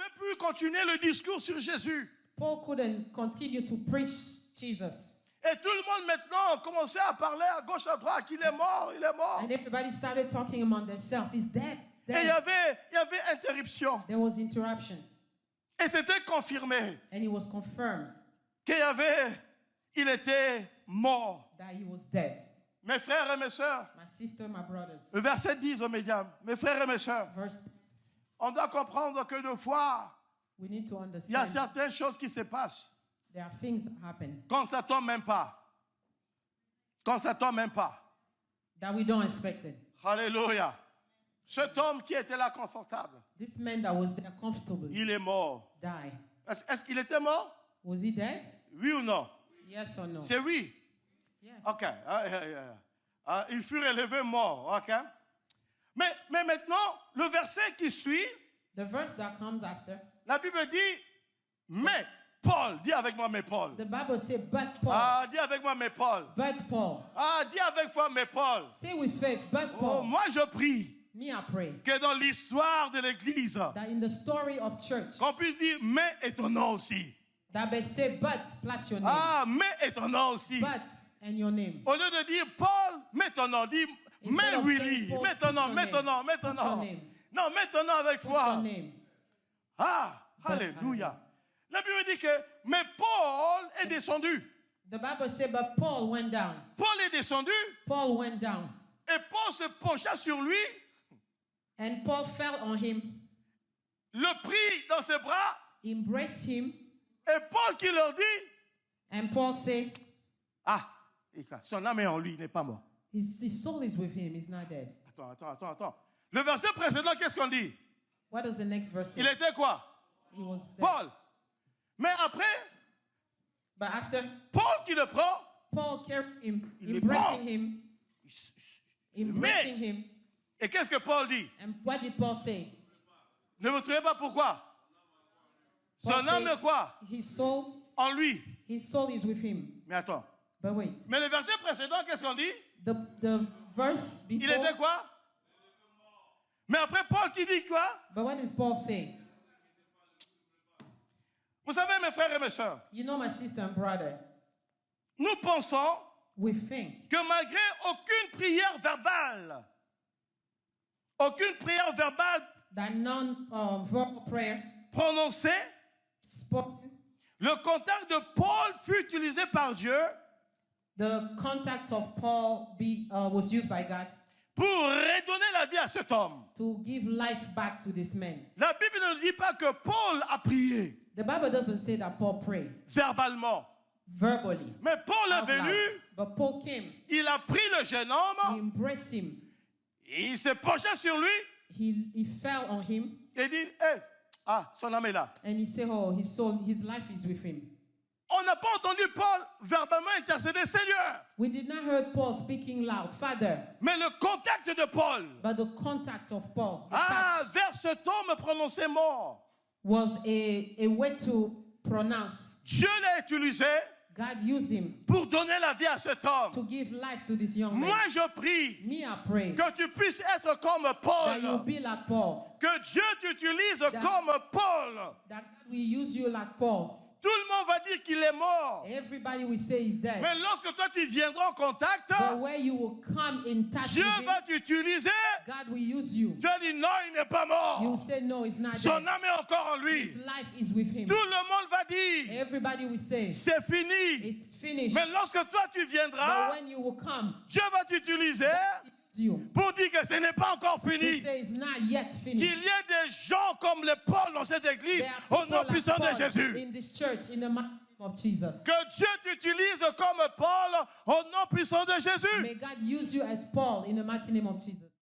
pouvait plus continuer le discours sur Jésus. Paul couldn't continue to preach Jesus. Et tout le monde maintenant commençait à parler à gauche, à droite, qu'il est mort, il est mort. And everybody started talking among themselves. He's dead. Et il y avait interruption. There was interruption. Et c'était confirmé And it was confirmed il était mort. that he was dead. Mes frères et mes sœurs, My sister, my brothers. le verset 10 au médium, mes frères et mes sœurs, Verse, on doit comprendre que des fois, we need to il y a understand certaines choses qui se passent there are things that happen quand ça tombe même pas. Quand ça tombe même pas. that we don't expect it. Alléluia. Cet homme qui était là confortable, This man that was there comfortable il est mort. died. Est-ce qu'il était mort? Was he dead? Oui ou non? Yes or no? C'est oui. Yes. OK. Il fut élevé mort. OK. Mais maintenant, le verset qui suit, The verse that comes after, la Bible dit, mais Paul, dis avec moi, mais Paul. the Bible says, but Paul. Ah, dis avec moi, mais Paul. But Paul. Ah, dis avec moi, mais Paul. Say with faith, but Oh, Paul. moi, je prie Me, I pray que dans l'histoire de l'Église, that in the story of church, qu'on puisse dire, mais et ton nom aussi. that they say, but, plus your name. Ah, mais et ton nom aussi. But, and your name. Au lieu de dire Paul, mets ton nom, dis Instead mais of Willy, saying Paul, mets ton put nom, your mets ton name. nom, mets ton Put your nom. name. Non, mets ton nom avec Put your foi. name. Ah, alléluia. La Bible dit que, mais Paul est descendu. The Bible says, but Paul went down. Paul est descendu Paul went down. et Paul se pencha sur lui, And Paul fell on him, le prit dans ses bras embraced him, et Paul qui leur dit, and Paul said, ah, son âme est en lui, il n'est pas mort. his soul is with him, he's not dead. Attends. Le verset précédent, qu'est-ce qu'on dit? What does the next verse say? Il était quoi? He was dead. Paul. Mais après, But after, Paul qui le prend, Paul carried him, Il le embracing prend. him, Mais- embracing him. et qu'est-ce que Paul dit? And what did Paul say? Ne vous trouvez pas pourquoi? Son Paul âme said, est quoi? His soul is with him. Mais attends. But wait, Mais le verset précédent, qu'est-ce qu'on dit? the verse Il before. était quoi? Mais après, Paul qui dit quoi? But what does Paul say? Vous savez, mes frères et mes sœurs, You know, my sister and brother, nous pensons we think que malgré aucune prière verbale that non-verbal prayer prononcée, spoken, le contact de Paul fut utilisé par Dieu the contact of Paul was used by God pour redonner la vie à cet homme. to give life back to this man. La Bible ne dit pas que Paul a prié The Bible doesn't say that Paul prayed verbalement. verbally. Mais Paul est out venu, loud. But Paul came, il a pris le jeune he homme, embraced him, il se pencha sur lui he fell on him, et dit, hey, ah, son âme est là. and he said, oh, his soul, his life is with him. On n'a pas entendu Paul verbalement intercéder Seigneur. We did not hear Paul speaking loud, Father, Mais le contact de Paul, but the contact of Paul, the ah, touch, vers cet homme prononcé mort, was a way to pronounce. Dieu l'a utilisé God used him pour donner la vie à cet homme. to give life to this young Moi, man. je prie Me, I pray que tu puisses être comme that you Paul. be like Paul, Que Dieu t'utilise comme Paul. that God will use you like Paul. Tout le monde va dire qu'il est mort. Everybody will say he's dead. Mais lorsque toi tu viendras en contact, But where you will come in touch Dieu with him, va t'utiliser. God will use you. Tu vas dire non, il n'est pas You will mort. say, no, it's not Son dead. âme est encore en lui. His life is with him. Tout le monde va dire Everybody will say, c'est fini. it's finished. Mais lorsque toi tu But viendras, when you will come, Dieu va t'utiliser it's you. pour dire que ce n'est pas encore He fini. says, it's not yet Qu'il finished. y ait des gens comme les Paul dans cette église There au are nom people puissant de like Paul Jésus. in this church in the mighty name of Jesus. Que Dieu t'utilise comme Paul au nom puissant de Jésus. May God use you as Paul in the mighty name of Jesus.